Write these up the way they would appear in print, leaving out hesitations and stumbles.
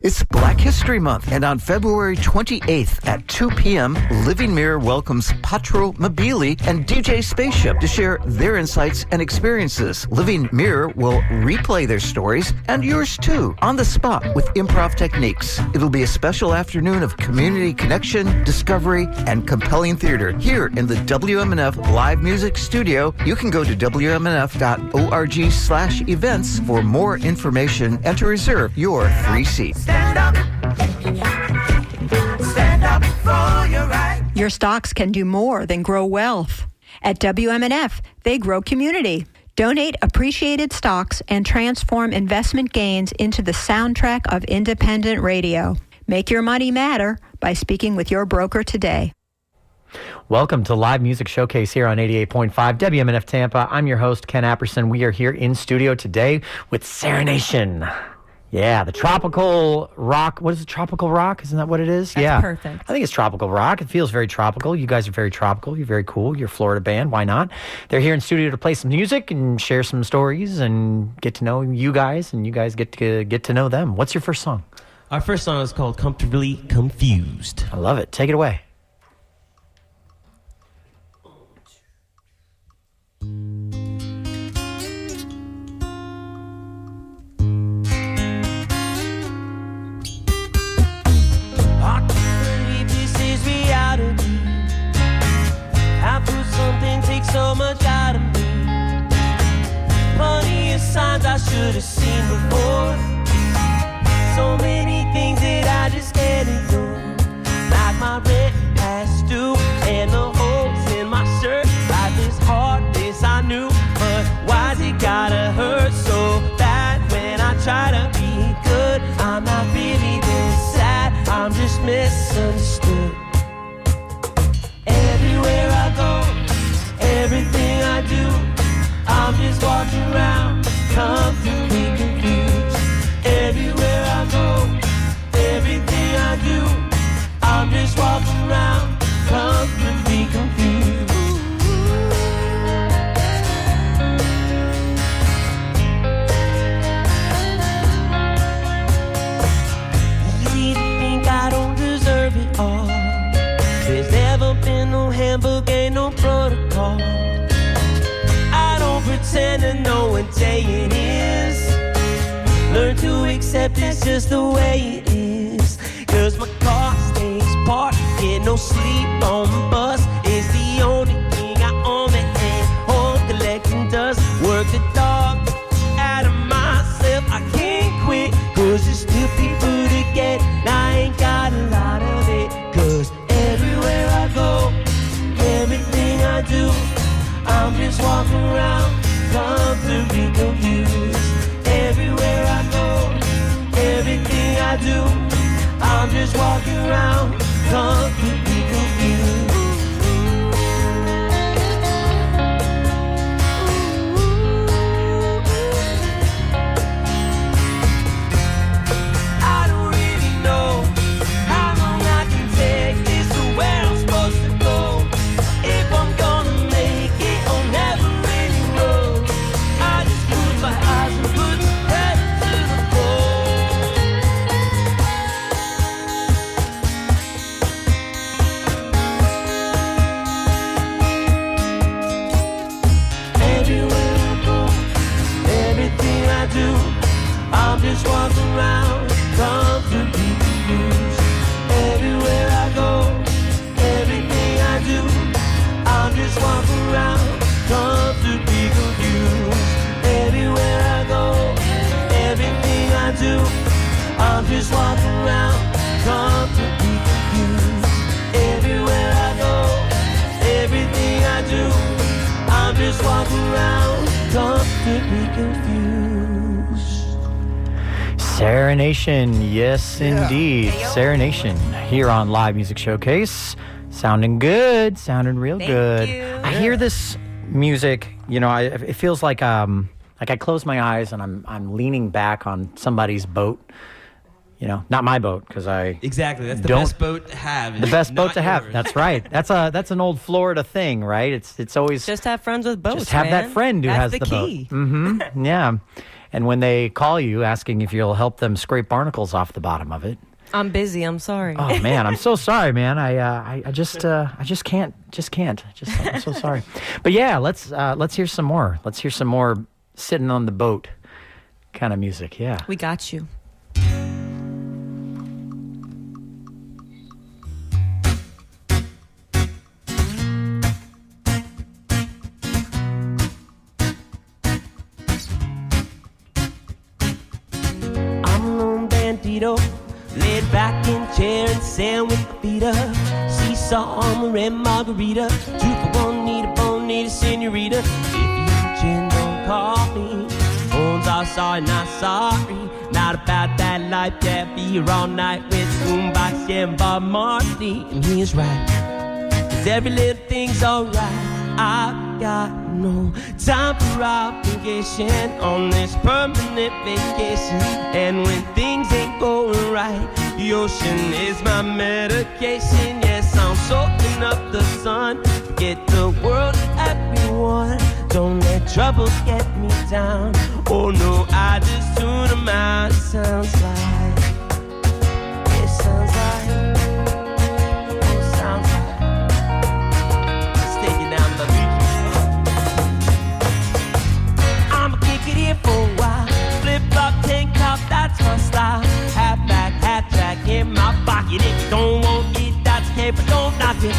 It's Black History Month, and on February 28th at 2 p.m., Living Mirror welcomes Patro Mobili and DJ Spaceship to share their insights and experiences. Living Mirror will replay their stories, and yours too, on the spot with improv techniques. It'll be a special afternoon of community connection, discovery, and compelling theater here in the WMNF Live Music Studio. You can go to wmnf.org/events for more information and to reserve your free seat. Stand up for your right. Your stocks can do more than grow wealth. At WMNF, they grow community. Donate appreciated stocks and transform investment gains into the soundtrack of independent radio. Make your money matter by speaking with your broker today. Welcome to Live Music Showcase here on 88.5 WMNF Tampa. I'm your host, Ken Apperson. We are here in studio today with Seranation. Yeah, the tropical rock. What is it, tropical rock? Isn't that what it is? That's perfect. I think it's tropical rock. It feels very tropical. You guys are very tropical. You're very cool. You're a Florida band. Why not? They're here in studio to play some music and share some stories and get to know you guys, and you guys get to know them. What's your first song? Our first song is called Comfortably Confused. I love it. Take it away. So much out of me. Plenty of signs I should have seen before. So many things that I just can't ignore. Like my rent past due and the holes in my shirt. Life is hard, this I knew, but why's it gotta hurt so bad? When I try to be good, I'm not really this sad. I'm just misunderstood. Everywhere I go, everything I do, I'm just walking around, comfortably confused. Everywhere I go, everything I do, I'm just walking around, comfortably confused. Easy to think I don't deserve it all. There's never been no handbook, ain't no protocol. I don't pretend to know what day it is. Learn to accept it's just the way it is. Cause my car stays parked, get no sleep on the bus. It's the only thing I own that ain't home collecting dust. Work the dog out of myself, I can't quit. Cause there's still people to get, and I ain't got a lot of it. Cause everywhere I go, everything I do, I'm just walking around, comfortably confused. Everywhere I go, everything I do, I'm just walking around, comfortably confused. I don't really know how long I can take this to where I'm supposed to go. If I'm gonna make it on never ending road, I just close my eyes and put my head to the floor. Everywhere I go, everything I do, I'm just walking around, comfortably confused. Everywhere I go, everything I do, I'm just walking around, comfortably confused. Everywhere I go, everything I do, I'm just walking around, comfortably confused. Everywhere I go, everything I do, I'm just walking around, comfortably confused. Seranation, yes indeed. Seranation here on Live Music Showcase. Sounding good, sounding real good. you. I hear this music, you know, it feels like I close my eyes and I'm leaning back on somebody's boat. You know, not my boat, because I Exactly, that's the don't- best boat to have. the best boat Not to have. yours. That's right. That's an old Florida thing, right? It's always Just have friends with boats, just have man. that friend who That's has the the key. boat. Mm-hmm. Yeah. And when they call you asking if you'll help them scrape barnacles off the bottom of it. I'm busy. I'm sorry. Oh man, I'm so sorry, man. I just can't. I'm so sorry. But yeah, let's hear some more. Let's hear some more sitting on the boat kind of music. Yeah. We got you. Laid back in chair and sand with my feet up. Seesaw, armor, and margarita. 2 for 1, need a bone, need a senorita. If you gin, don't call me. Bones are sorry, not sorry. Not about that life, yeah. Be here all night with boombox and Bob Marley. And he is right, 'cause every little thing's alright. I've got no time for obligation on this permanent vacation. And when things ain't going right, the ocean is my medication. Yes, I'm soaking up the sun. Forget the world and everyone. Don't let troubles get me down. Oh no, I just tune them out. It sounds like, it sounds like, oh, it sounds like. Here for a while, flip-flop, tank top, that's my style. Half back, half track in my pocket. If you don't want it, that's okay, but don't knock it.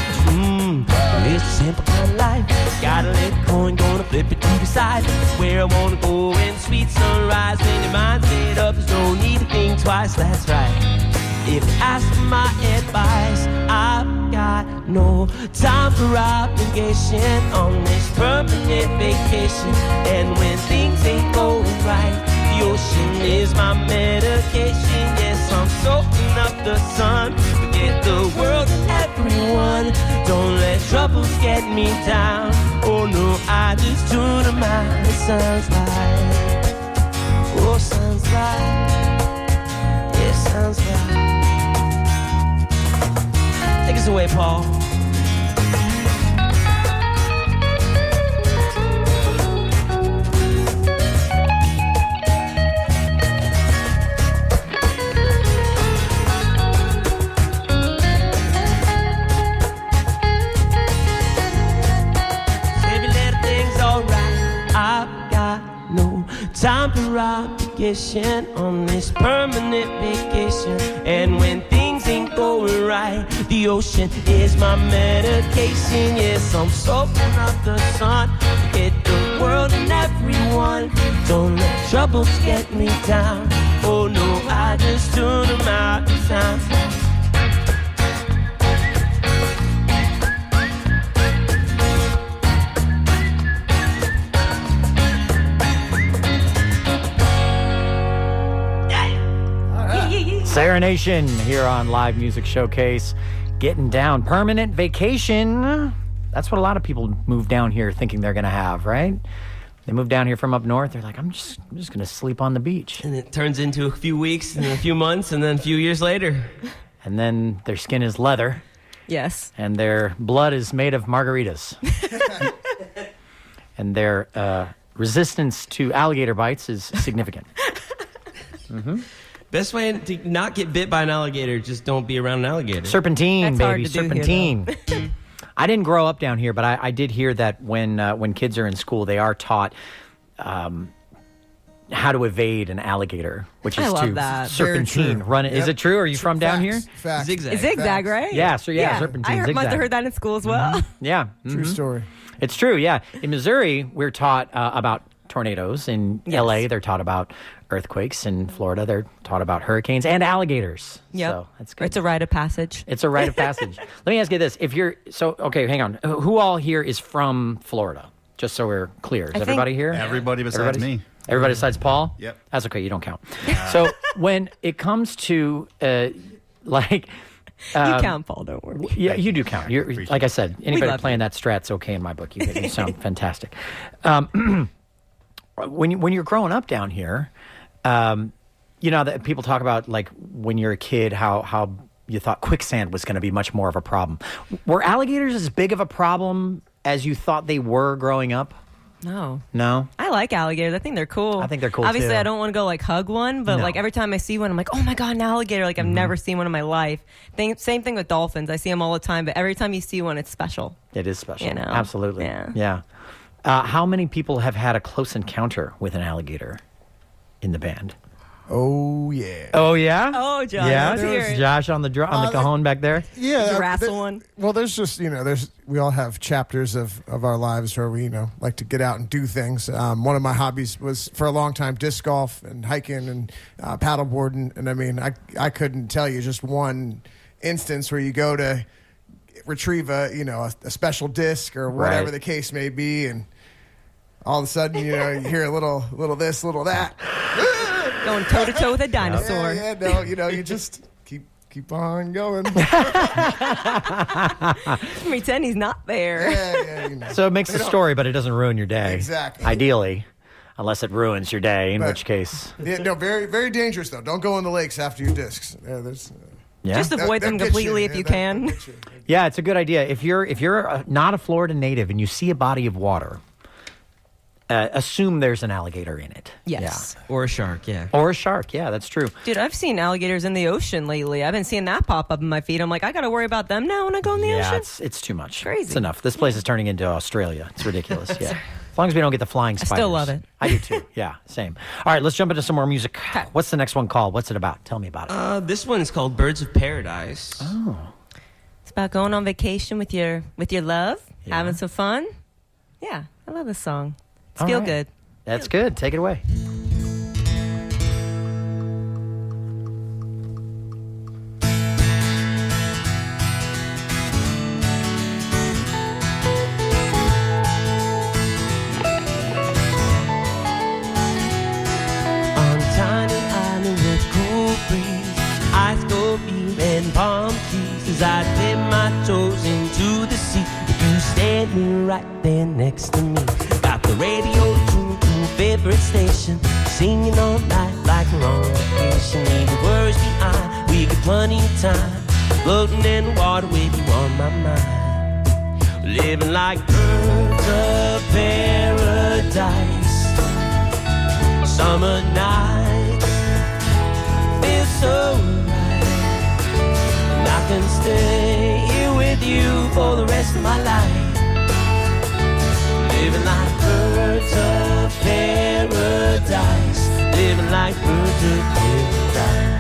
It's a simple kind of life. Gotta let it go and gonna flip it to the side. It's where I wanna go in sweet sunrise. When your mind's made up, there's no need to think twice. That's right. If you ask for my advice, I've got no time for obligation on this permanent vacation. And when things ain't going right, the ocean is my medication. Yes, I'm soaking up the sun. Forget the world and everyone. Don't let troubles get me down. Oh no, I just tune them out. It sounds like, oh, sounds like, it sounds like. Take us away, Paul. Every little thing's alright. I've got no time for obligation on this permanent vacation. And when things ain't going right, the ocean is my medication. Yes, I'm soaking up the sun. Forget the world and everyone. Don't let troubles get me down. Oh no, I just tune them out. It sounds like, Seranation here on Live Music Showcase. Getting down. Permanent vacation. That's what a lot of people move down here thinking they're going to have, right? They move down here from up north. They're like, I'm just going to sleep on the beach. and it turns into a few weeks and a few months and then a few years later. And then their skin is leather Yes. and their blood is made of margaritas. And their resistance to alligator bites is significant. Best way to not get bit by an alligator, just don't be around an alligator. Serpentine, That's hard baby, to do here, serpentine. I didn't grow up down here, but I did hear that when kids are in school, they are taught how to evade an alligator, which is I love to that. serpentine. True. Run it. Is Yep. it true? Are you from down here? Fact. Zigzag. Zigzag, right? Yeah, so serpentine, I must zigzag. have heard that in school as well. Yeah. True story. It's true, yeah. In Missouri, we're taught about tornadoes. In L.A., they're taught about earthquakes. In Florida, they're taught about hurricanes and alligators. Yep. So that's good. It's a rite of passage. It's a rite of passage. Let me ask you this. Okay, hang on. Who all here is from Florida? Just so we're clear. Is everybody here? Everybody besides me. Everybody besides Paul? Yep. That's okay. You don't count. So when it comes to You count, Paul, don't worry. yeah, you do count. You're, Appreciate like I said, anybody love playing that strat's okay in my book. You sound fantastic. When you're growing up down here, you know that people talk about like when you're a kid how you thought quicksand was going to be much more of a problem. Were alligators as big of a problem as you thought they were growing up? No. No? I like alligators. I think they're cool. I think they're cool, Obviously, too. I don't want to go, like, hug one, but, No. like, every time I see one, I'm like, oh, my God, an alligator. Like, I've never seen one in my life. Same thing with dolphins. I see them all the time, but every time you see one, it's special. It is special. You know? Absolutely. Yeah. How many people have had a close encounter with an alligator in the band? Oh, yeah. Oh, yeah? Oh, Josh. Yeah? Let's hear it. Josh on the cajon back there? Yeah. Did you wrestle one? Well, there's just, we all have chapters of our lives where we, like to get out and do things. One of my hobbies was for a long time disc golf and hiking and paddleboarding. And I mean, I couldn't tell you just one instance where you go to retrieve a special disc or whatever Right. the case may be. And all of a sudden, you hear a little this, little that. Going toe-to-toe with a dinosaur. You just keep on going. Pretend he's not there. Yeah. So it makes the story, but it doesn't ruin your day. Exactly. Ideally, unless it ruins your day, in But- which case. Yeah, no, very, very dangerous though. Don't go in the lakes after your discs. There's Yeah. Just avoid them that gets completely if you can. that gets you. Yeah, it's a good idea. If you're not a Florida native and you see a body of water, assume there's an alligator in it. Yes. Or a shark, yeah. Yeah. Or a shark. Yeah, that's true. Dude, I've seen alligators in the ocean lately. I've been seeing that pop up in my feed. I'm like, I got to worry about them now when I go in the Yeah, ocean? it's too much. Crazy. It's enough. This place is turning into Australia. It's ridiculous. Yeah. As long as we don't get the flying spiders. still love it. I do too. Yeah, same. All right, let's jump into some more music. 'Kay. What's the next one called? What's it about? Tell me about it. This one's called Birds of Paradise. Oh. It's about going on vacation with your love, Yeah. having some fun. Yeah, I love this song. It's All feel right. good. That's good. Take it away. On a tiny island with cool breeze, ice cold beam and palm trees. As I dip my toes into the sea, with you standing right there next to me. Got the radio tuned to a favorite station, singing all night like we're on vacation. Leave the worries behind, we got plenty of time, floating in the water with you on my mind. Living like birds of paradise. Summer nights feel so right, and I can stay here with you for the rest of my life. Living like birds of paradise. Living like birds of paradise.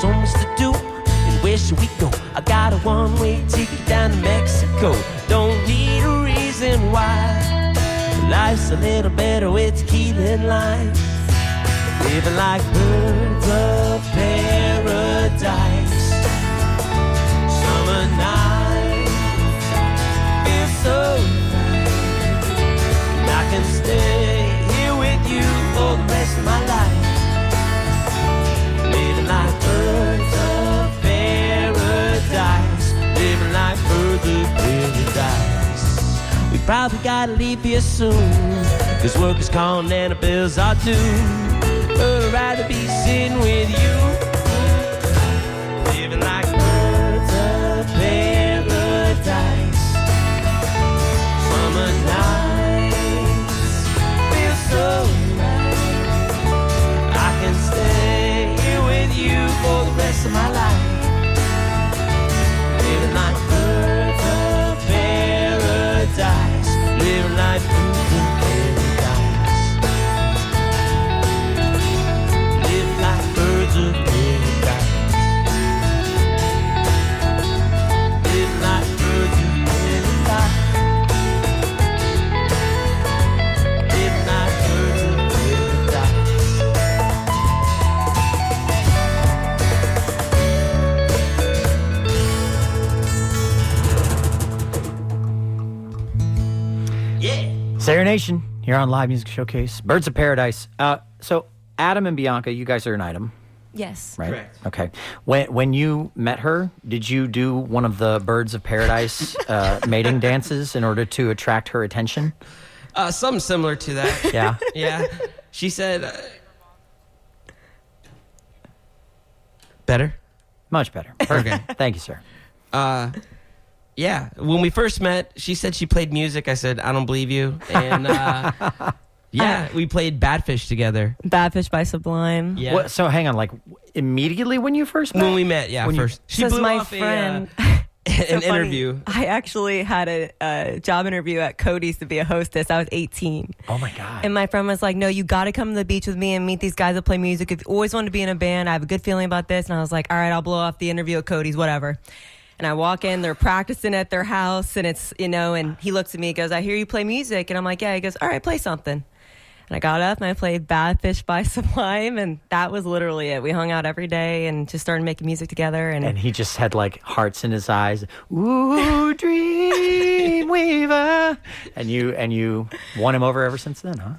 So much to do, and where should we go? I got a one-way ticket down to Mexico. Don't need a reason why. Life's a little better with tequila and lime. Living like birds of paradise. Summer nights feel so right, and I can stay here with you for the rest of my life. Living like birds of paradise. Living like birds of paradise. We probably gotta leave here soon, 'cause work is calling and the bills are due. But I'd rather be sitting with you. Living like birds of paradise. Summer nights feel so right. I can stay here with you for the rest of my life. Living like birds of paradise. Living like birds of paradise. Living like birds of paradise. Living like birds of paradise. Living like birds of paradise. Yeah. Seranation here on Live Music Showcase. Birds of Paradise. So Adam and Bianca, you guys are an item, Yes. right? Correct. Okay. When you met her, did you do one of the Birds of Paradise mating dances in order to attract her attention? Something similar to that. Yeah. Yeah. She said, Better? Much better. Perfect. Thank you, sir. Yeah. When we first met, she said she played music. I said, I don't believe you. And yeah, we played Badfish together. Badfish by Sublime. Yeah. What, so hang on, like immediately when you first met? When we met, yeah, When you- first. She Says blew my off friend. an So interview. funny. I actually had a job interview at Cody's to be a hostess. I was 18. Oh my God. And my friend was like, no, you got to come to the beach with me and meet these guys that play music. If you always wanted to be in a band, I have a good feeling about this. And I was like, all right, I'll blow off the interview at Cody's, whatever. And I walk in, they're practicing at their house, and it's, and he looks at me, he goes, I hear you play music. And I'm like, yeah. He goes, all right, play something. And I got up and I played Badfish by Sublime, and that was literally it. We hung out every day and just started making music together. And he just had like hearts in his eyes. Ooh, dream weaver. And you won him over ever since then, huh?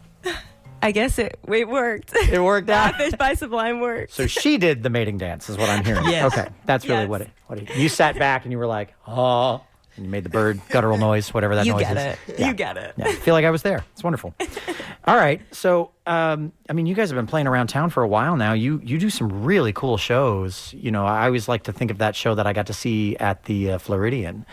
I guess it worked. It worked out. Badfish by Sublime worked. So she did the mating dance, is what I'm hearing. Yes. Okay, that's really Yes. what it. You sat back and you were like, oh, and you made the bird guttural noise, whatever that You noise get is. it. Yeah. You get it. Yeah, I feel like I was there. It's wonderful. All right, so I mean, you guys have been playing around town for a while now. You do some really cool shows. I always like to think of that show that I got to see at the Floridian,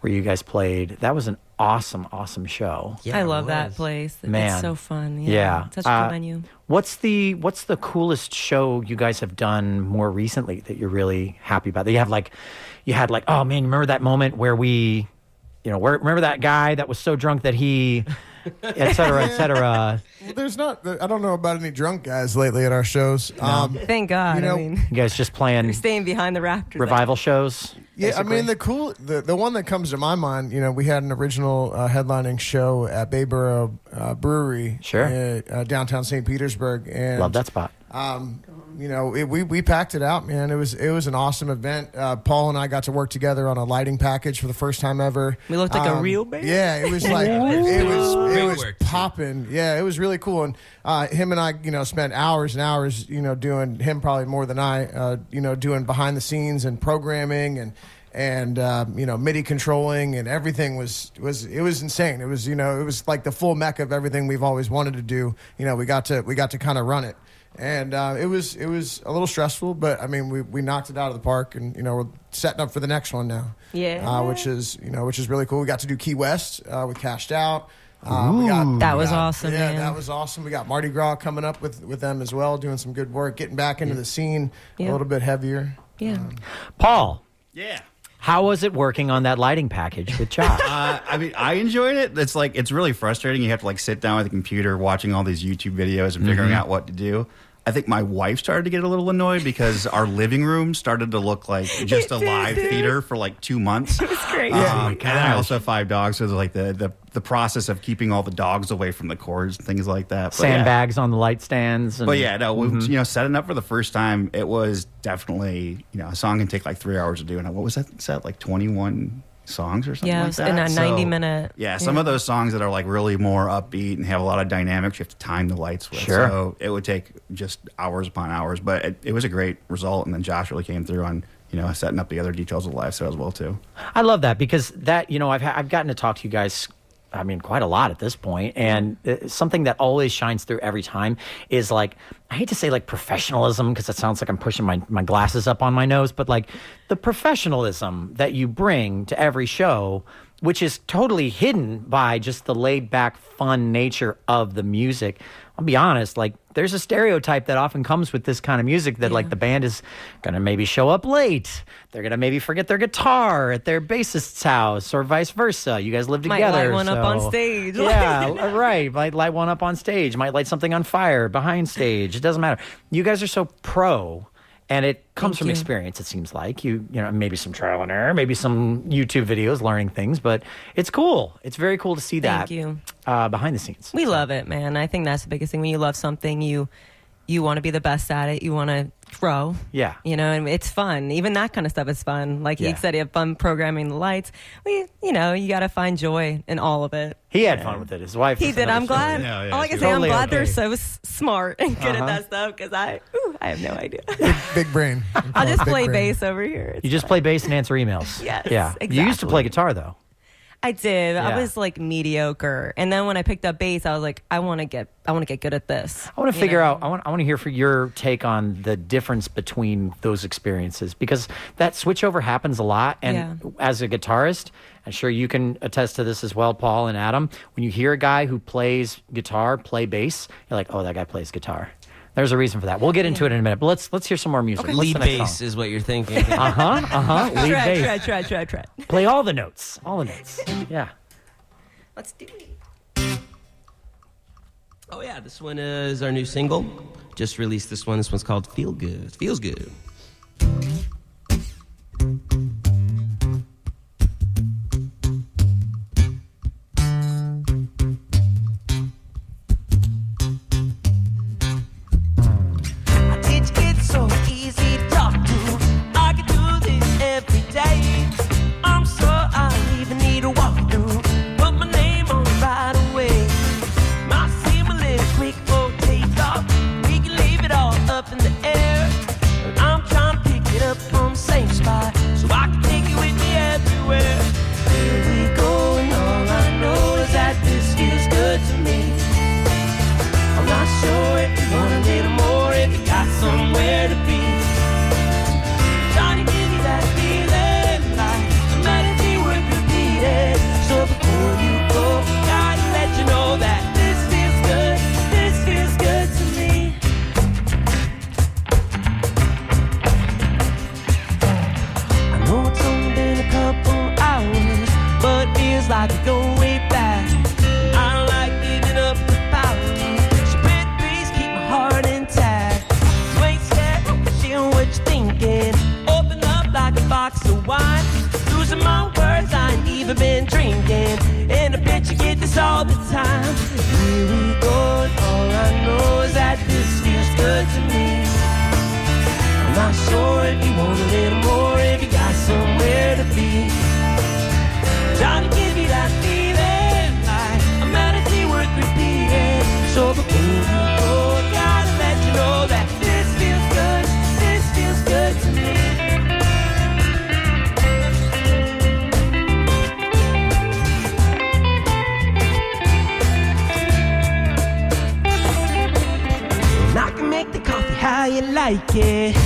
where you guys played. That was an awesome show. Yeah, I it love that was. place. Man. It's so fun. Yeah. Such a cool venue. What's the coolest show you guys have done more recently that you're really happy about? That you had like, oh man, remember that moment where we, remember that guy that was so drunk that he, et cetera, et cetera. Well, there's not. I don't know about any drunk guys lately at our shows. Thank God. I mean, You guys just playing you're staying behind the rafters. revival shows? Yeah, I mean the one that comes to my mind. We had an original headlining show at Bayboro Brewery, Sure. Downtown St. Petersburg, and Love that spot. we packed it out, man. It was an awesome event. Paul and I got to work together on a lighting package for the first time ever. We looked like a real band. Yeah, it was like it was work. popping. Yeah, it was really cool. And him and I, spent hours and hours, doing him probably more than I, doing behind the scenes and programming and MIDI controlling, and everything was insane. It was it was like the full mecca of everything we've always wanted to do. We got to kind of run it. And it was a little stressful, but I mean we knocked it out of the park, and we're setting up for the next one now. Yeah. Which is really cool. We got to do Key West with Cashed Out. That was awesome, Yeah, man. that was awesome. We got Mardi Gras coming up with them as well, doing some good work, getting back into the scene Yeah. a little bit heavier. Yeah. Paul, Yeah. how was it working on that lighting package with Josh? I mean, I enjoyed it. It's really frustrating. You have to sit down with the computer, watching all these YouTube videos and figuring out what to do. I think my wife started to get a little annoyed because our living room started to look like just a live theater for 2 months. It was great. Oh my And I also have 5 dogs, so there's the process of keeping all the dogs away from the cords and things like that. But Sandbags on the light stands. And, But yeah, no, setting up for the first time, it was definitely, a song can take 3 hours to do. And what was that set, 21 songs or something Yeah, it like was that? in a So, 90-minute. Yeah, some of those songs that are really more upbeat and have a lot of dynamics, you have to time the lights with. Sure. So it would take just hours upon hours, but it was a great result. And then Josh really came through on, setting up the other details of the live set as well too. I love that because that, I've gotten to talk to you guys, I mean, quite a lot at this point, and something that always shines through every time is I hate to say professionalism because it sounds like I'm pushing my glasses up on my nose, but the professionalism that you bring to every show, which is totally hidden by just the laid back, fun nature of the music. I'll be honest, there's a stereotype that often comes with this kind of music that the band is going to maybe show up late. They're going to maybe forget their guitar at their bassist's house or vice versa. You guys live together. Might light one up on stage. Yeah, right. Might light one up on stage. Might light something on fire behind stage. It doesn't matter. You guys are so pro. And it comes from experience, it seems like. You know, maybe some trial and error, maybe some YouTube videos learning things, but it's cool. It's very cool to see that Thank you. Behind the scenes. We love it, man. I think that's the biggest thing. When you love something, you want to be the best at it. You want to grow. Yeah. And it's fun. Even that kind of stuff is fun. Like he said, he had fun programming the lights. You got to find joy in all of it. He had fun with it. His wife. He is did. another I'm story. glad. Yeah, All I can she's say, I'm totally glad they're okay. so smart and good at that stuff because I have no idea. Big brain. I'll just Big play brain. bass over here. It's You just fine. play bass and answer emails. Yes, Yeah. You used to exactly. play guitar, though. I did. Yeah. I was like mediocre, and then when I picked up bass, I was like, I want to get good at this. I want to figure out. I want to hear for your take on the difference between those experiences, because that switchover happens a lot. And as a guitarist, I'm sure you can attest to this as well, Paul and Adam. When you hear a guy who plays guitar play bass, you're like, oh, that guy plays guitar. There's a reason for that. We'll get into it in a minute, but let's hear some more music. What's Lead the next bass song? is what you're thinking. Lead bass. Try. Play all the notes. Yeah. Let's do it. Oh yeah, this one is our new single. Just released this one. This one's called Feel Good. Feels good. I teach kids so easy to talk to. I can do this every day. I'm sure I don't even need a walkthrough. Put my name on it right away. Might seem a little quick for takeoff. We can leave it all up in the air. And I'm trying to pick it up from the same spot, so I can take it with me everywhere. Here we go, and all I know is that this feels good to me. I'm not sure if you want a little more, if you got somewhere to be. Trying to give you that feeling, like a melody worth repeating. So before you go, gotta let you know that this feels good to me. I know it's only been a couple hours, but it feels like we're going way back. I don't like giving up the power. So pretty please keep my heart intact. You ain't scared, share what you're thinking. Open up like a box of wine. Losing my words, I ain't even been drinking. And I bet you get this all the time. Here we go, and all I know is that this feels good to me. I'm not sure if you want a little more, if you got somewhere to be. Trying to give you that feeling, like a melody worth repeating. So before you go, gotta let you know that this feels good to me. And I can make the coffee how you like it,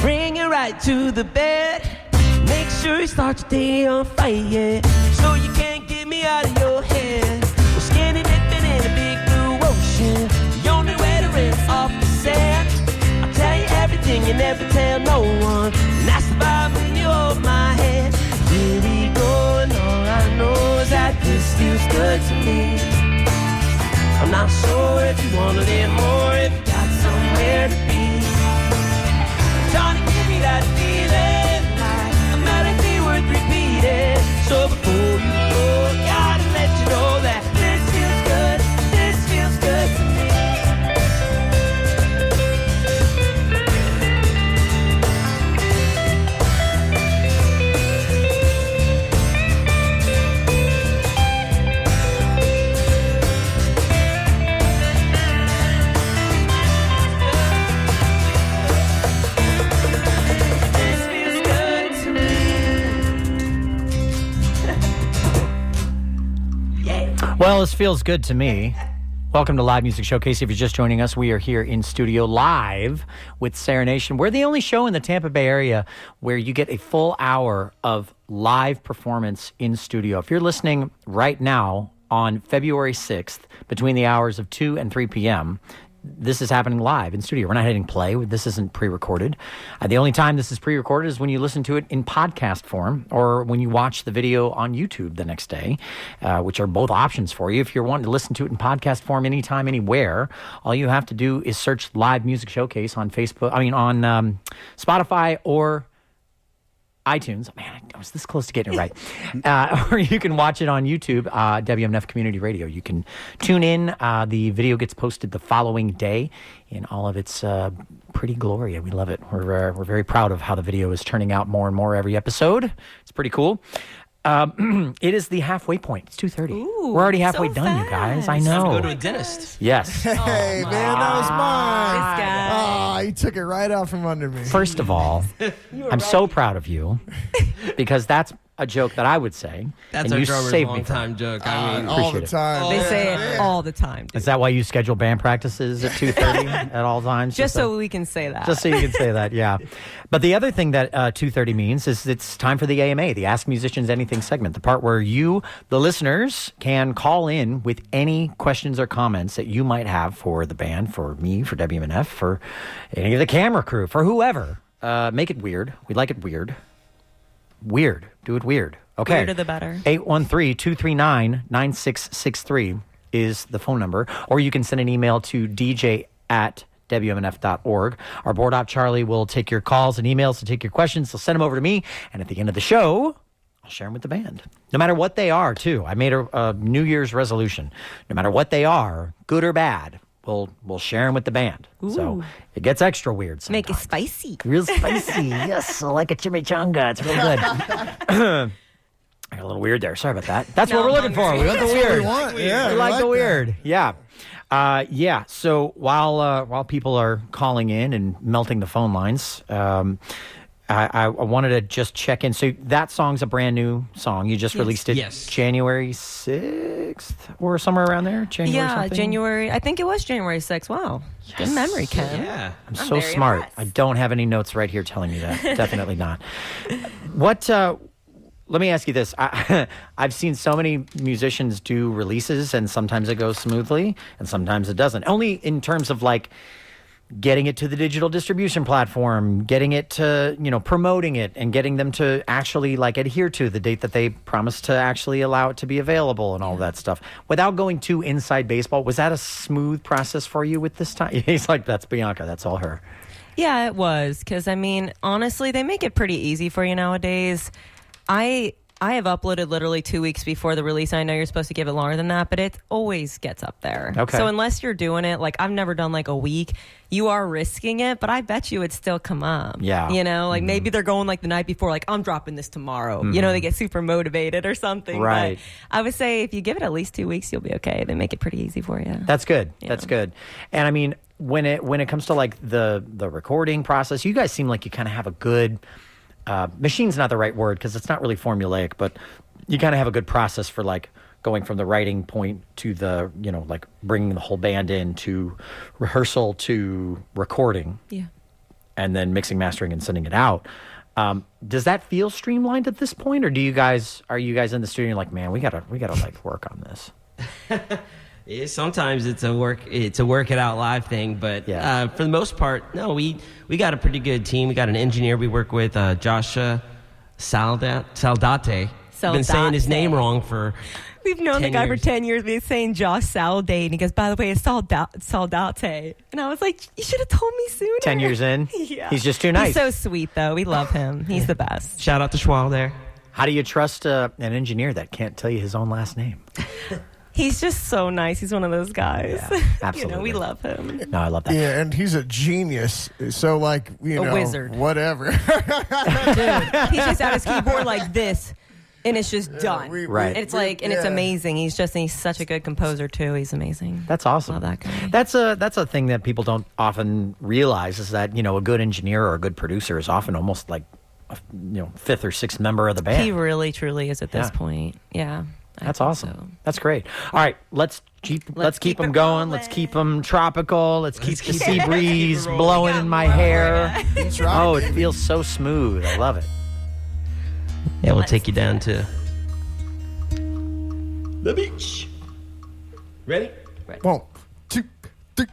bring it right to the bed. Make sure you start your day on fire, so you can't get me out of your head. We're skinny dipping in a big blue ocean, the only way to rinse off the sand. I'll tell you everything you never tell no one, and that's the vibe when you hold my hand. Here we go, and all I know is that this feels good to me. I'm not sure if you want a little more, if you got somewhere to be. Trying to give me that feeling, like a melody worth repeating. So before you go, gotta let you know that this feels good to me. This feels good to me. Yeah. Well, this feels good to me. Welcome to Live Music Showcase. If you're just joining us, we are here in studio live with Seranation. We're the only show in the Tampa Bay area where you get a full hour of live performance in studio. If you're listening right now on February 6th between the hours of 2 and 3 p.m., this is happening live in studio. We're not hitting play. This isn't pre-recorded. The only time this is pre-recorded is when you listen to it in podcast form or when you watch the video on YouTube the next day, which are both options for you. If you're wanting to listen to it in podcast form anytime, anywhere, all you have to do is search Live Music Showcase on on Spotify or iTunes. Man, I was this close to getting it right. Or you can watch it on YouTube, WMNF Community Radio. You can tune in. The video gets posted the following day in all of its pretty glory. We love it. We're very proud of how the video is turning out more and more every episode. It's pretty cool. It is the halfway point. It's 2:30. Ooh, We're already halfway so done, you guys. I fast. know. Go to a dentist. Yes. Hey, man, that was mine. This guy. Oh, you took it right out from under me. First of all, I'm so proud of you because that's a joke that I would say. That's and our you drummer's saved me from long-time it. joke. I mean, all the Appreciate it. time. They say it all the time. Dude. Is that why you schedule band practices at 2:30 at all times? Just so we can say that. Just so you can say that, yeah. But the other thing that 2:30 means is it's time for the AMA, the Ask Musicians Anything segment, the part where you, the listeners, can call in with any questions or comments that you might have for the band, for me, for WMNF, for any of the camera crew, for whoever. Make it weird. We like it weird. Weird. Do it weird. Okay. Weirder the better. 813-239-9663 is the phone number. Or you can send an email to dj@wmnf.org. Our board op Charlie will take your calls and emails to take your questions. He'll send them over to me. And at the end of the show, I'll share them with the band. No matter what they are, too. I made a New Year's resolution. No matter what they are, good or bad, we'll share them with the band. Ooh. So it gets extra weird sometimes. Make it spicy. Real spicy. Yes, like a chimichanga. It's real good. I got a little weird there. Sorry about that. That's what we're looking for. We want the weird. Yeah, We like the weird. Yeah. Yeah. So while people are calling in and melting the phone lines, I wanted to just check in. So that song's a brand new song. You just released it January 6th or somewhere around there? January something? January. I think it was January 6th. Wow. Good memory, Ken. yeah. I'm so very smart. impressed. I don't have any notes right here telling me that. Definitely not. What? Let me ask you this. I've seen so many musicians do releases, and sometimes it goes smoothly, and sometimes it doesn't. Only in terms of like getting it to the digital distribution platform, getting it to, promoting it and getting them to actually like adhere to the date that they promised to actually allow it to be available and all that stuff. Without going too inside baseball, was that a smooth process for you with this time? He's like, that's Bianca. That's all her. Yeah, it was. Because, I mean, honestly, they make it pretty easy for you nowadays. I have uploaded literally 2 weeks before the release. I know you're supposed to give it longer than that, but it always gets up there. Okay. So unless you're doing it, like I've never done like a week, you are risking it, but I bet you it'd still come up. Yeah. Like maybe they're going like the night before, like I'm dropping this tomorrow. They get super motivated or something. Right. But I would say if you give it at least 2 weeks, you'll be okay. They make it pretty easy for you. That's good. Yeah. That's good. And I mean, when it comes to like the recording process, you guys seem like you kind of have a good machine's not the right word because it's not really formulaic, but you kind of have a good process for like going from the writing point to the, like bringing the whole band in to rehearsal to recording. Yeah. And then mixing, mastering, and sending it out. Does that feel streamlined at this point, or are you guys in the studio and like, man, we gotta like work on this? Yeah, sometimes it's a work it out live thing, but for the most part, no. We got a pretty good team. We got an engineer we work with, Joshua Saldate. I've been saying his name wrong for. We've known the 10 guy years. for 10 years. We've been saying Josh Saldate, and he goes, by the way, it's Saldate. And I was like, you should have told me sooner. 10 years in, Yeah. He's just too nice. He's so sweet, though. We love him. He's the best. Shout out to Schwal there. How do you trust an engineer that can't tell you his own last name? He's just so nice. He's one of those guys. Yeah, absolutely. We love him. No, I love that. Yeah, and he's a genius. So, like, A wizard. whatever. Dude, he's just at his keyboard like this, and it's just done. Right. And it's like, and it's amazing. He's such a good composer, too. He's amazing. That's awesome. Love that guy. That's a thing that people don't often realize is that, a good engineer or a good producer is often almost like a fifth or sixth member of the band. He really, truly is at this Yeah. point. Yeah. I That's think awesome. so. That's great. All right, let's keep keep them it going. rolling. Let's keep them tropical. Let's keep the sea keep it breeze rolling. blowing in my hair. He's right. Oh, it feels so smooth. I love it. Yeah, we'll take you down to the beach. Ready? 1, 2, 3.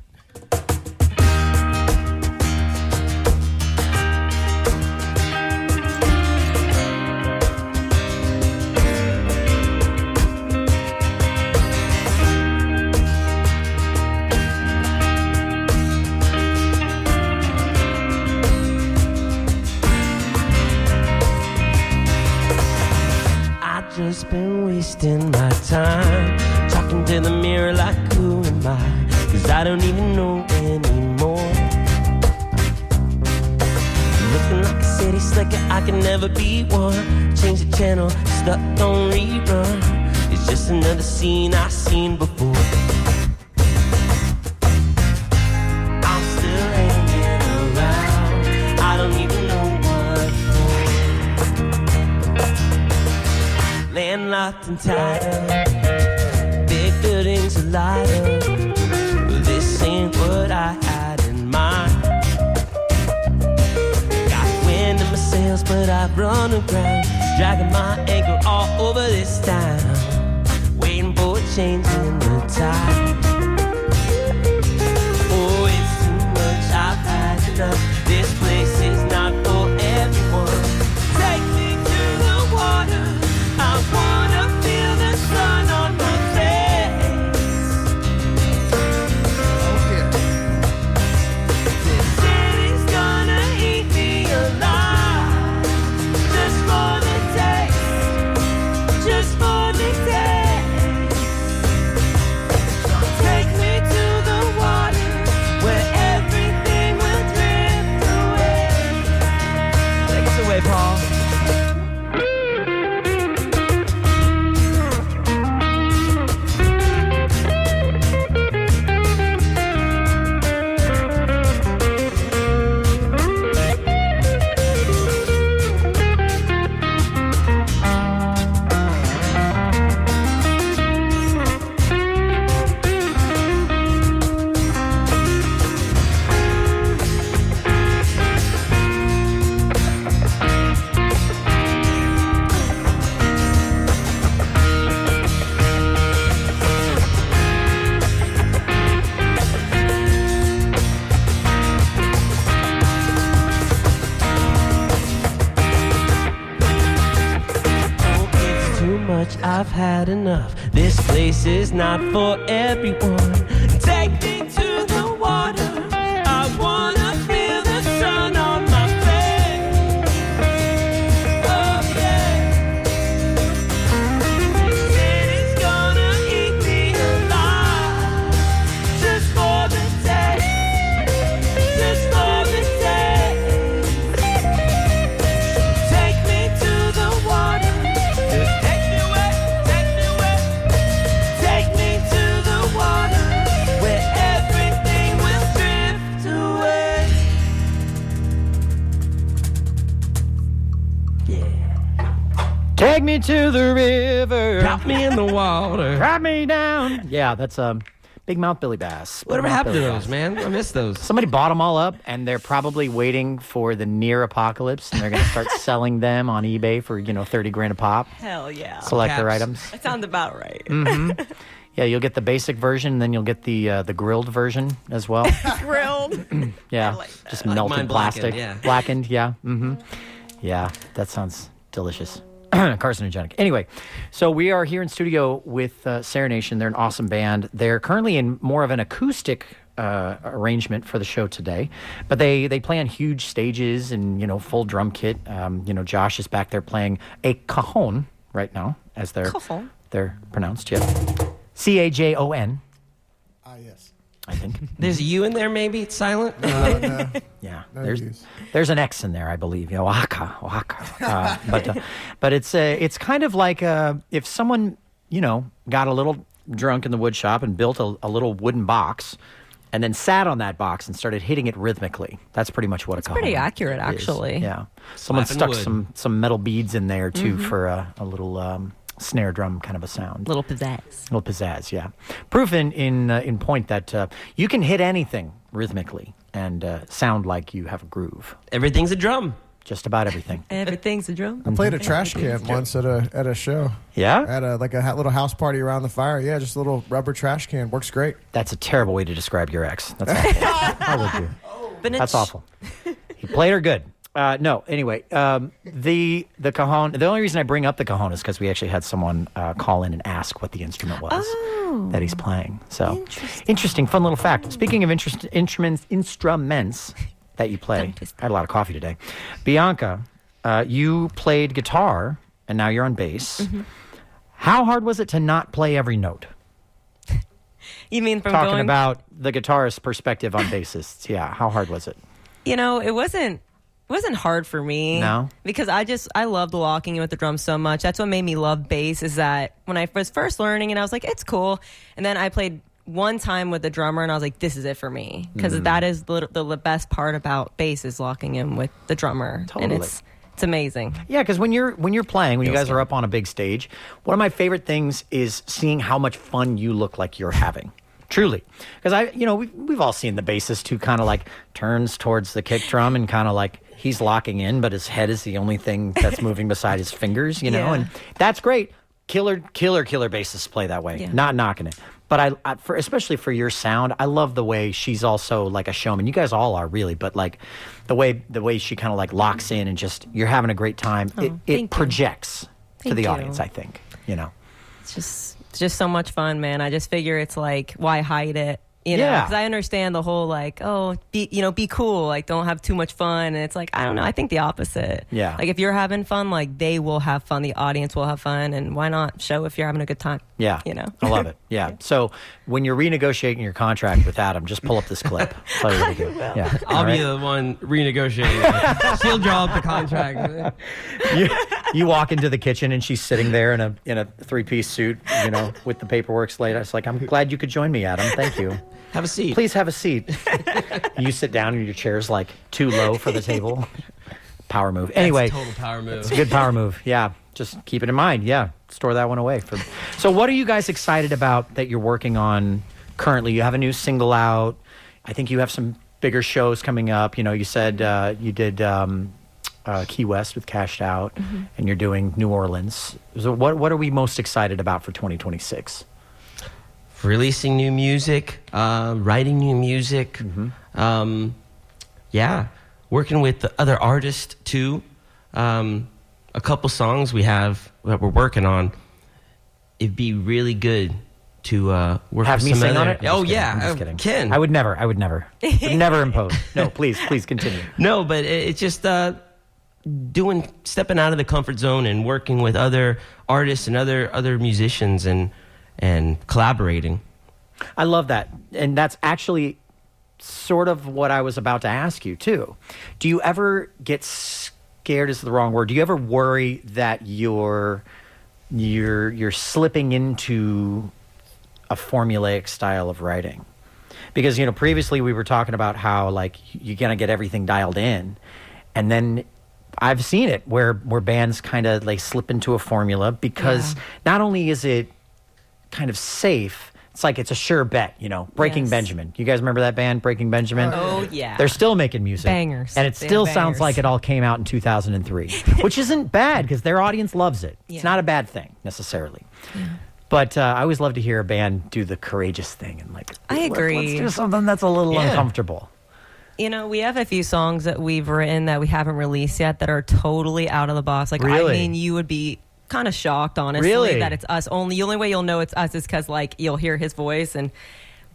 I just been wasting my time talking to the mirror like who am I? 'Cause I don't even know anymore. Looking like a city slicker, I can never be one. Change the channel, stuck on rerun. It's just another scene I've seen before. I'm still hanging around. I don't even know what for. and locked and tied up. Big buildings are light up, but this ain't what I had in mind. Got wind in my sails, but I've run aground, dragging my anchor all over this town, waiting for a change in the tide. Oh, it's too much, I've had enough. This place is not for everyone. Take me to the water, I wanna feel the sun on my face. Oh, yeah. This city's gonna eat me alive, just for the taste, just for the taste. Take me to the water, where everything will drift away. Take us away, Paul. I've had enough. This place is not for everyone. Take me to the water, I wanna feel the sun on my face. Oh yeah. This city's gonna eat me alive, just for the taste, just for the taste. Take me to the water, just take me away, take me away. Take me to the water, where everything will drift away. Take me to the river. Drop me in the water. Drop me down. Yeah, that's Big Mouth Billy Bass. Whatever Big Mouth happened to Billy those, Bass. man? I miss those. Somebody bought them all up, and they're probably waiting for the near apocalypse, and they're going to start selling them on eBay for, $30 a pop. Hell yeah. Selector Caps. items. That sounds about right. Yeah, you'll get the basic version, and then you'll get the grilled version as well. Grilled. Yeah, like that. just I like melted mine plastic. blackened, yeah. Blackened, yeah. Yeah, that sounds delicious. Carcinogenic. Anyway, so we are here in studio with Seranation. They're an awesome band. They're currently in more of an acoustic arrangement for the show today, but they play on huge stages and full drum kit. Josh is back there playing a cajon right now, as they're pronounced. Yeah, Cajon. Yes. I think. There's a U in there, maybe? It's silent? No. Yeah, No there's use. an X in there, I believe. Oaxaca. But it's kind of like if someone got a little drunk in the wood shop and built a little wooden box, and then sat on that box and started hitting it rhythmically. That's pretty much what a cajon pretty accurate, is. actually. Yeah, someone Slapping stuck wood. some metal beads in there too for a little snare drum kind of a sound. Little pizzazz. Little pizzazz, yeah. Proof in point that you can hit anything rhythmically and sound like you have a groove. Everything's a drum. Just about everything. Everything's a drum. I played a trash can once at a show. Yeah? At a little house party around the fire. Yeah, just a little rubber trash can. Works great. That's a terrible way to describe your ex. That's awful. How would you? That's awful. He played her good. No, anyway, the cajon, the only reason I bring up the cajon is because we actually had someone call in and ask what the instrument was that he's playing. So, interesting, fun little fact. Speaking of instruments that you play, I had a lot of coffee today. Bianca, you played guitar, and now you're on bass. Mm-hmm. How hard was it to not play every note? You mean from Talking going... about the guitarist's perspective on bassists. Yeah, how hard was it? It wasn't hard for me. No? Because I loved walking with the drums so much. That's what made me love bass, is that when I was first learning it, I was like, it's cool. And then I played one time with the drummer, and I was like, this is it for me. Because that is the best part about bass, is locking in with the drummer. Totally. And It's amazing. Yeah, because when you're playing, when you guys good. are up on a big stage, one of my favorite things is seeing how much fun you look like you're having. Truly, because we've all seen the bassist who kind of like turns towards the kick drum and kind of like he's locking in, but his head is the only thing that's moving beside his fingers, and that's great. Killer bassists play that way. Yeah. Not knocking it. But especially for your sound, I love the way she's also like a showman. You guys all are really, but like the way she kind of like locks in and just you're having a great time. It projects to the audience, I think. It's just so much fun, man. I just figure it's like, why hide it? Because I understand the whole like, be cool, like don't have too much fun. And it's like, I don't know. I think the opposite. Yeah. Like if you're having fun, like they will have fun. The audience will have fun. And why not show if you're having a good time? Yeah. I love it. Yeah. So when you're renegotiating your contract with Adam, just pull up this clip. Tell you what to do. Yeah. I'll be the one renegotiating. She'll draw up the contract. You walk into the kitchen and she's sitting there in a 3-piece suit, with the paperwork laid. It's like, I'm glad you could join me, Adam. Thank you. Have a seat. Please have a seat. You sit down and your chair's like too low for the table. Power move. Anyway, total power move. It's a good power move. Yeah. Just keep it in mind. Yeah. Store that one away. So what are you guys excited about that you're working on currently? You have a new single out. I think you have some bigger shows coming up. You said you did Key West with Cashed Out, and you're doing New Orleans. So what are we most excited about for 2026? Releasing new music, writing new music. Working with other artists too. A couple songs we have that we're working on. It'd be really good to work have with me some sing other. on it. Oh I'm yeah, just kidding. Ken. I would never. Would never impose. No, please continue. No, but it's just stepping out of the comfort zone and working with other artists and other musicians and collaborating. I love that, and that's actually sort of what I was about to ask you too. Do you ever get scared? Is the wrong word. Do you ever worry that you're slipping into a formulaic style of writing? Because previously we were talking about how like you're gonna get everything dialed in, and then I've seen it where bands kind of like slip into a formula because not only is it kind of safe, it's like it's a sure bet, Breaking Benjamin. You guys remember that band, Breaking Benjamin? Oh, yeah. They're still making music. Bangers. And it They still have sounds bangers. like it all came out in 2003, which isn't bad because their audience loves it. Yeah. It's not a bad thing necessarily. Yeah. But I always love to hear a band do the courageous thing and like, I agree. Let's do something that's a little uncomfortable. We have a few songs that we've written that we haven't released yet that are totally out of the box. Like, Really? I mean, you would be kind of shocked, honestly, Really? that it's us only. The only way you'll know it's us is because, like, you'll hear his voice. And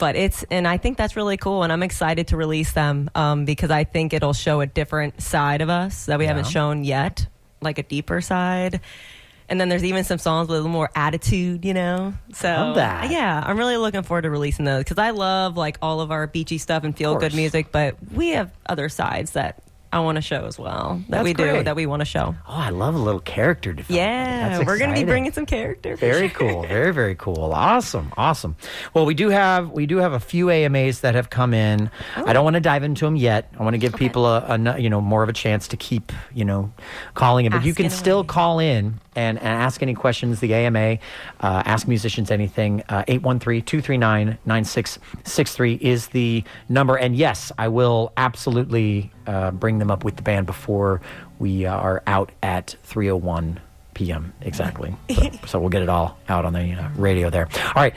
I think that's really cool. And I'm excited to release them because I think it'll show a different side of us that we haven't shown yet, like a deeper side. And then there's even some songs with a little more attitude, So, Love that. yeah, I'm really looking forward to releasing those because I love like all of our beachy stuff and feel good course. music, but we have other sides that I want to show as well that That's we great. do that we want to show. Oh, I love a little character development. Yeah, That's we're going to be exciting. bringing some character. Very cool. Very, very cool. Awesome. Well, we do have a few AMAs that have come in. I don't want to dive into them yet. I want to give people a more of a chance to keep, calling in. But you can Asking still away. call in and ask any questions. The AMA, ask musicians anything. 813-239-9663 is the number. And yes, I will absolutely bring them up with the band before we are out at 3:01 p.m. exactly. So we'll get it all out on the radio there. All right,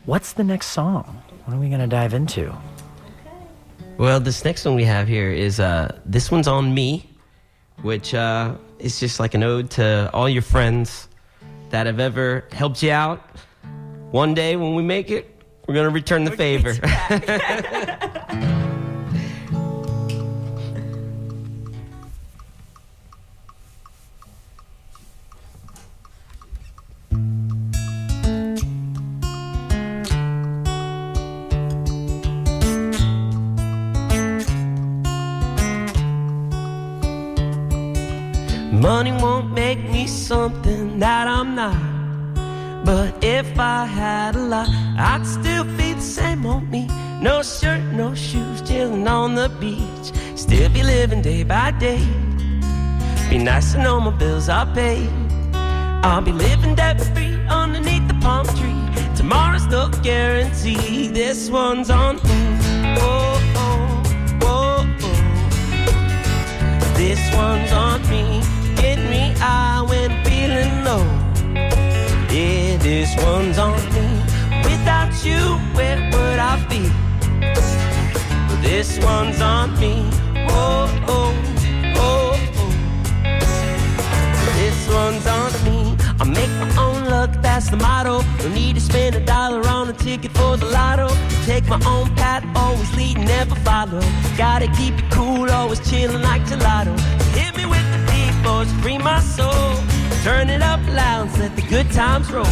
what's the next song? What are we going to dive into? Well, this next one we have here is this one's On Me, which is just like an ode to all your friends that have ever helped you out. One day when we make it, we're going to return the favor. Money won't make me something that I'm not. But if I had a lot, I'd still be the same old me. No shirt, no shoes, chilling on the beach. Still be living day by day. Be nice to know my bills are paid. I'll be living debt-free underneath the palm tree. Tomorrow's no guarantee. This one's on me. Oh, oh, oh, oh. This one's on me. Get me high when I'm feeling low. Yeah, this one's on me. Without you, where would I be? This one's on me. Oh, oh, oh, oh. This one's on me. I make my own luck, that's the motto. No need to spend $1 on a ticket for the lotto. Take my own path, always lead, never follow. Gotta keep it cool, always chillin' like gelato. Hit me with the deep voice, free my soul. Turn it up loud, let the good times roll.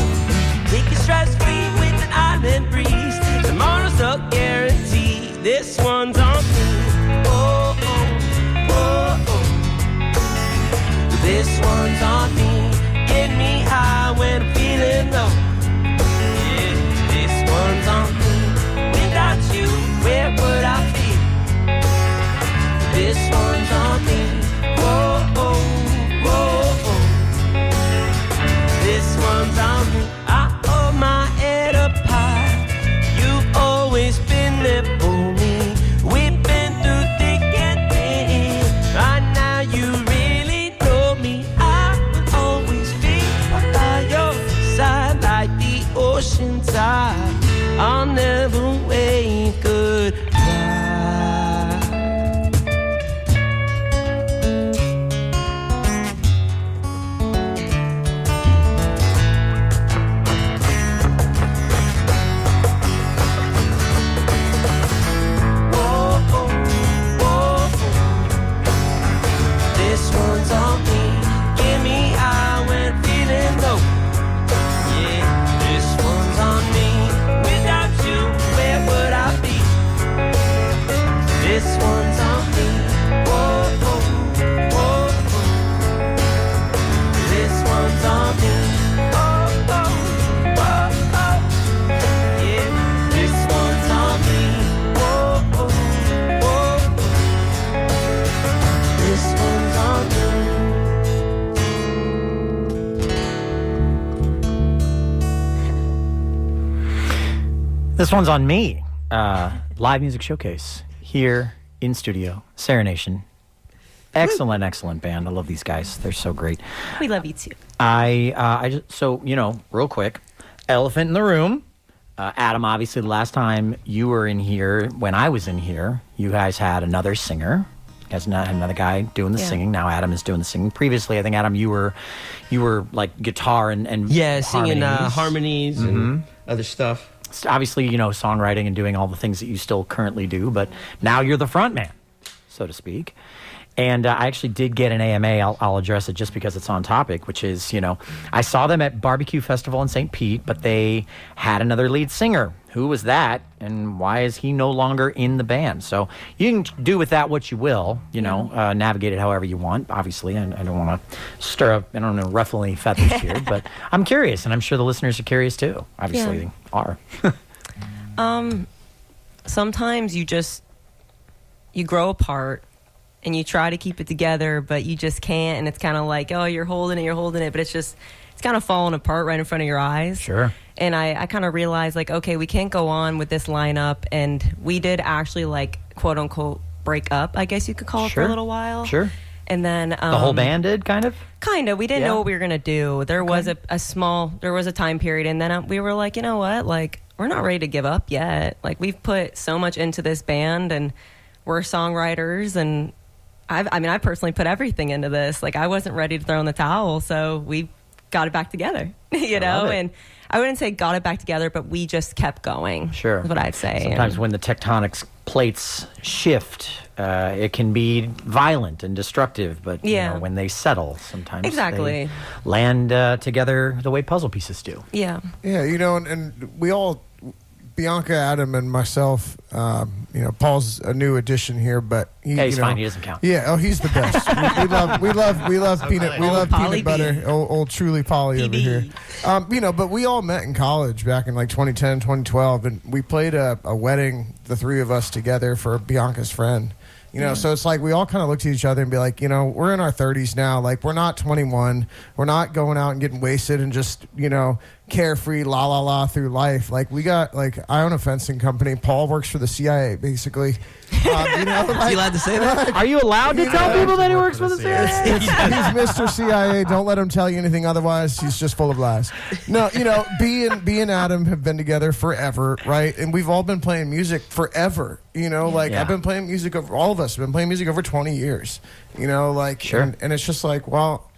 Take it stress free with an island breeze. Tomorrow's a guarantee. This one's on me. Oh, oh, oh, oh. This one's on me. Get me high when I'm feeling low. Yeah, this one's on me. Without you, where would I be? This one's on me. Whoa, oh, whoa, oh. This one's on me. I hold my head up high. You've always been there for me. We've been through thick and thin. Right now you really know me. I will always be by your side like the ocean tide. I'll never wave goodbye. This one's on me. Live music showcase here in studio. Seranation. Excellent, excellent band. I love these guys. They're so great. We love you too. So, real quick, elephant in the room. Adam, obviously, the last time you were in here, when I was in here, you guys had another singer. You guys had another guy doing the singing. Now Adam is doing the singing. Previously, I think, Adam, you were like guitar and singing harmonies and other stuff. Obviously, songwriting and doing all the things that you still currently do, but now you're the front man, so to speak. And I actually did get an AMA. I'll address it just because it's on topic, which is, I saw them at Barbecue Festival in St. Pete, but they had another lead singer. Who was that, and why is he no longer in the band? So you can do with that what you will, navigate it however you want. Obviously, I don't want to stir up, ruffle any feathers here, but I'm curious, and I'm sure the listeners are curious too. Obviously, they are. Sometimes you grow apart. And you try to keep it together, but you just can't. And it's kind of like, oh, you're holding it. But it's kind of falling apart right in front of your eyes. Sure. And I kind of realized, like, okay, we can't go on with this lineup. And we did actually, like, quote unquote, break up, I guess you could call it, for a little while. Sure. And then the whole band did, kind of? Kind of. We didn't know what we were going to do. There was a time period. And then we were like, you know what? Like, we're not ready to give up yet. Like, we've put so much into this band, and we're songwriters, and I personally put everything into this. Like, I wasn't ready to throw in the towel, so we got it back together, And I wouldn't say got it back together, but we just kept going. Sure. Is what I'd say. Sometimes when the tectonic plates shift, it can be violent and destructive, but when they settle, sometimes they land together the way puzzle pieces do. Yeah. Yeah, and we all, Bianca, Adam, and myself, Paul's a new addition here, but he's fine. He doesn't count. Yeah, he's the best. we love peanut. We love peanut butter. Old truly Polly over here. But we all met in college back in like 2010, 2012, and we played a wedding, the three of us together, for Bianca's friend. You know, so it's like we all kind of looked at each other and be like, you know, we're in our 30s now. Like, we're not 21. We're not going out and getting wasted and just, you know, carefree, la la la through life. Like, we got, like, I own a fencing company. Paul works for the CIA, basically. You know, Is he allowed to say that? Are you allowed to tell people that he works for the CIA? He's Mr. CIA. Don't let him tell you anything otherwise. He's just full of lies. No, you know, B and Adam have been together forever, right? And we've all been playing music forever. You know, like I've been playing music over, all of us have been playing music over 20 years. You know, like, Sure. and it's just like, well,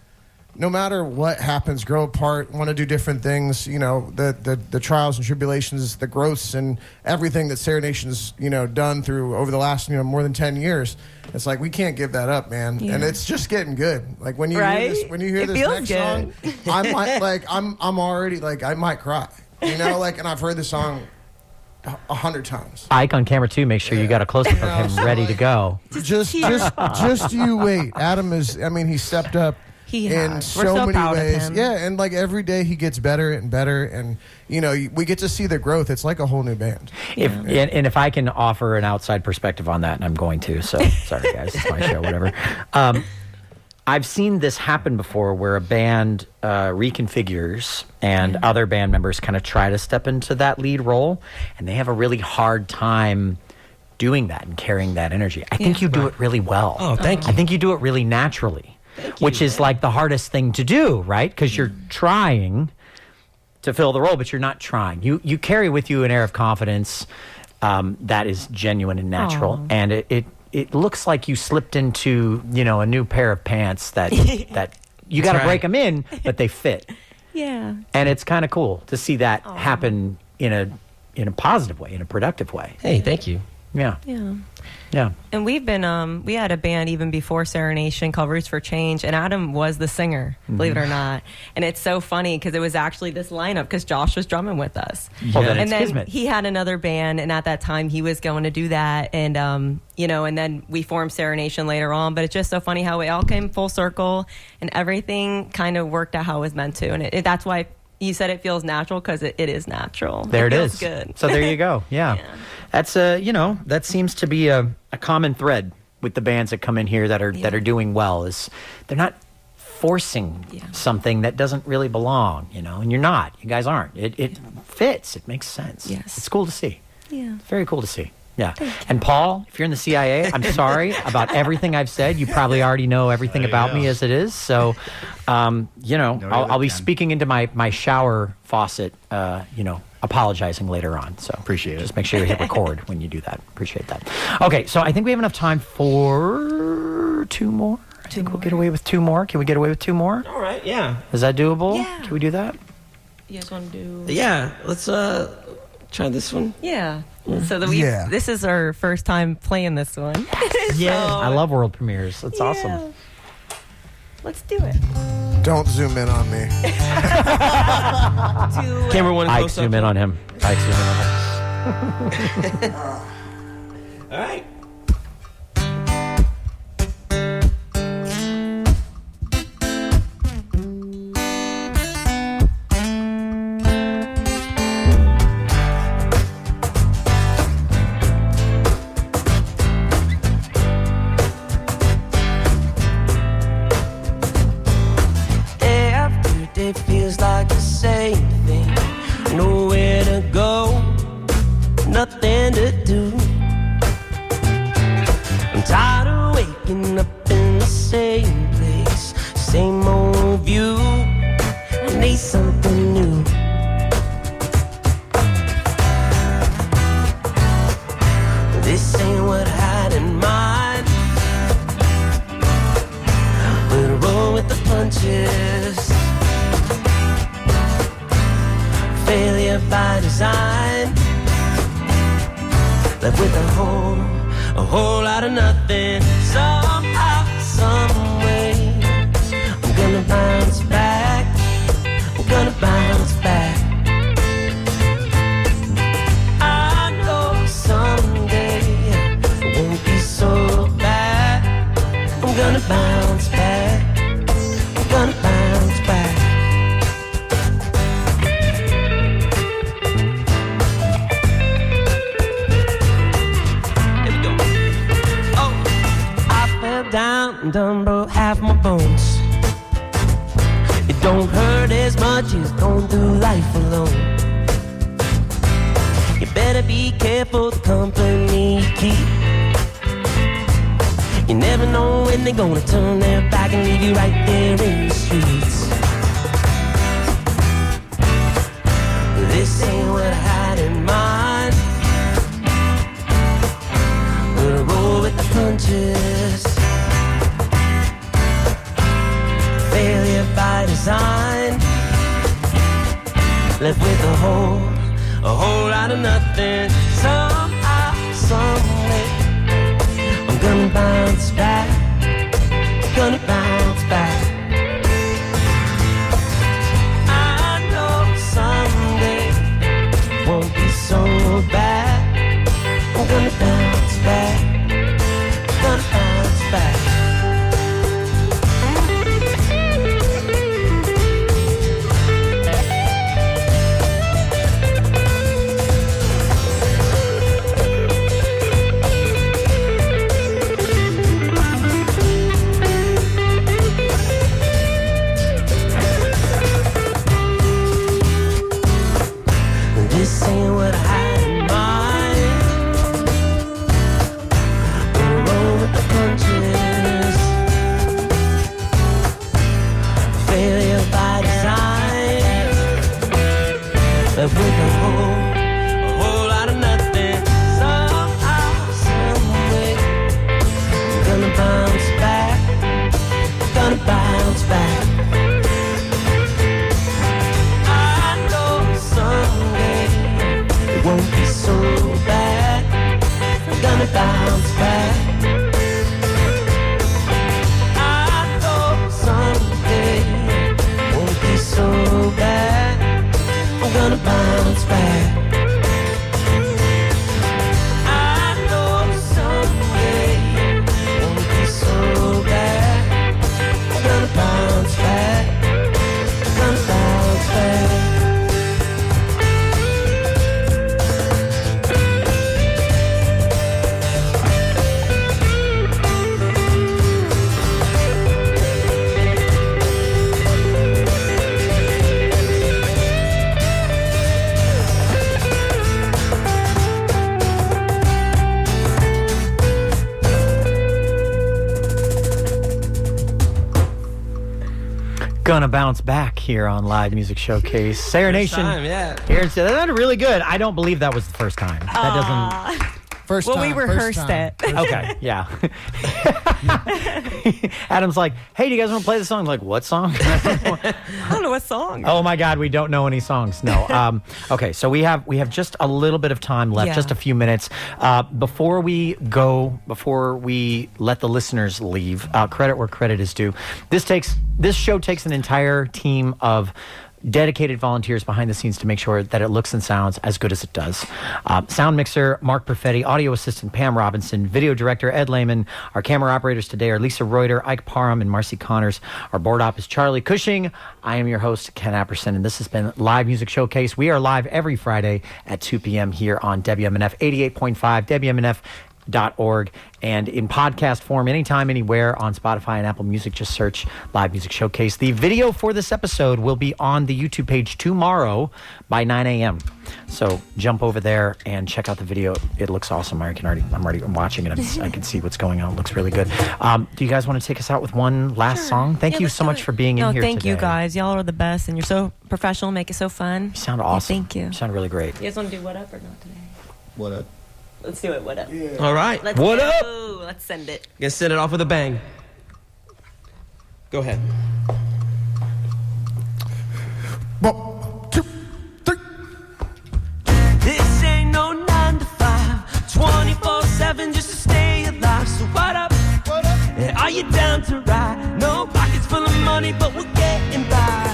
no matter what happens, grow apart, want to do different things, you know, the trials and tribulations, the growths and everything that Seranation's, you know, done through over the last, you know, more than 10 years. It's like, we can't give that up, man. Yeah. And it's just getting good. Like, when you hear this, next song, I might, like, I'm already, like, I might cry, you know, like, and I've heard the song 100 times. Ike on camera too. Make sure you got a close up of him so ready like, to go. Just you wait. Adam is, I mean, he stepped up. In so many ways. Yeah, and like every day he gets better and better, and you know, we get to see the growth. It's like a whole new band. And if I can offer an outside perspective on that, and I'm going to, so sorry guys, it's my show, whatever. I've seen this happen before where a band reconfigures and other band members kind of try to step into that lead role, and they have a really hard time doing that and carrying that energy. I think you do it really well. Oh, thank you. I think you do it really naturally. Which is like the hardest thing to do, right? Because you're trying to fill the role, but you're not trying. You carry with you an air of confidence that is genuine and natural, and it looks like you slipped into, you know, a new pair of pants that you got to break them in, but they fit. Yeah, and it's kind of cool to see that happen in a positive way, in a productive way. Hey, thank you. Yeah. And we've been, we had a band even before Seranation called Roots for Change, and Adam was the singer, believe it or not. And it's so funny because it was actually this lineup because Josh was drumming with us. Yeah. Well, and then Kismet. he had another band, and at that time he was going to do that. And, you know, and then we formed Seranation later on. But it's just so funny how it all came full circle and everything kind of worked out how it was meant to. And that's why you said it feels natural, because it is natural. There it feels is. Good. So there you go. Yeah. That's you know, that seems to be a common thread with the bands that come in here that are doing well, is they're not forcing something that doesn't really belong, you know, and you're not. You guys aren't. It fits. It makes sense. Yes. It's cool to see. Yeah. It's very cool to see. Yeah. And Paul, if you're in the CIA, I'm sorry about everything I've said. You probably already know everything about me as it is. So, you know, I'll be speaking into my shower faucet, you know, apologizing later on. So appreciate it. Just make sure you hit record when you do that. Appreciate that. Okay, so I think we have enough time for two more. I think we'll get away with two more. Can we get away with two more? All right, yeah. Is that doable? Yeah. Can we do that? You guys want to do? Yeah, let's try this one. Yeah. So this is our first time playing this one. I love world premieres. It's awesome. Let's do it. Don't zoom in on me. Camera one. Ike, zoom in on him. Ike, zoom in on him. All right. It feels like the same thing. Nowhere to go, nothing to do. I'm tired of waking up in the same place, same old view. I need something new. This ain't what I had in mind. We'll roll with the punches. Failure by design. Left with a whole lot of nothing. Somehow, some way, I'm gonna bounce back. I'm gonna bounce back. I know someday it won't be so bad. I'm gonna bounce back. I'm gonna bounce back. done broke half my bones. It don't hurt as much as going through life alone. You better be careful the company you keep. You never know when they're gonna turn their back and leave you right there in the streets. This ain't what I had in mind. We'll roll with the punches. Failure by design. Left with a whole lot of nothing. Somehow, someway, I'm gonna bounce back. Gonna bounce back. I know someday won't be so bad. I'm gonna bounce back. Gonna bounce back. This ain't what I had in mind. We'll roll with the punches. Failure by design. Left with a whole lot of nothing. Somehow, someway, I'm gonna bounce back. Gonna bounce back. Won't be so bad. I'm gonna bounce back. I know someday won't be so bad. I'm gonna bounce back. I know someday won't be so bad. I'm gonna bounce back. I'm gonna bounce back. Gonna bounce back here on Live Music Showcase. Seranation. time, yeah. Here, that really good. I don't believe that was the first time. That doesn't. First Well, time. we rehearsed first time. it. Okay, yeah. Adam's like, hey, do you guys want to play the song? I'm like, what song? I don't know what song. Oh my God, we don't know any songs. No. Okay, so we have just a little bit of time left, Yeah. just a few minutes. Before we let the listeners leave, credit where credit is due. This show takes an entire team of dedicated volunteers behind the scenes to make sure that it looks and sounds as good as it does. Sound mixer Mark Perfetti, audio assistant Pam Robinson, video director Ed Lehman. Our camera operators today are Lisa Reuter, Ike Parham, and Marcy Connors. Our board op is Charlie Cushing. I am your host, Ken Apperson, and this has been Live Music Showcase. We are live every Friday at 2 p.m. here on WMNF 88.5, WMNF.org, and in podcast form anytime, anywhere on Spotify and Apple Music. Just search Live Music Showcase. The video for this episode will be on the YouTube page tomorrow by 9 a.m. So jump over there and check out the video. It looks awesome. I'm already watching it. I can see what's going on. It looks really good. Do you guys want to take us out with one last song? Thank you so much for being in here thank today. you guys. Y'all are the best, and you're so professional. Make it so fun. You sound awesome. Thank you. You sound really great. You guys want to do what up or not today? What up? Let's do it. What up? Yeah. All right. Let's What go. up? Let's send it. Gonna set it off with a bang. Go ahead. 1, 2, 3. This ain't no 9 to 5, 24/7 just to stay alive. So what up? What up? Are you down to ride? No pockets full of money, but we're getting by.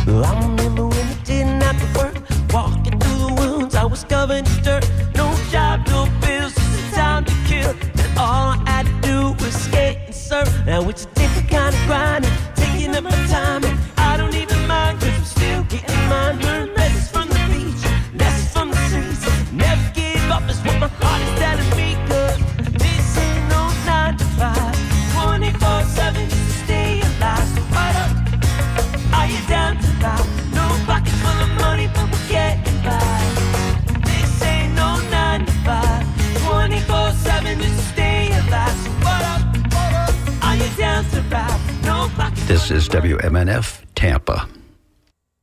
I remember when we didn't have to work, walking through the woods, I was covered in dirt. No job, no bills, just a time to kill. And all I had to do was skate and surf. Now it's a different kind of grinding, taking up my time, and I don't even mind, 'cause I'm still getting mine. Learn lessons from the beach, lessons from the streets. Never give up is what my heart is telling me, 'cause this ain't no 9 to 5, 24/7. This is WMNF Tampa.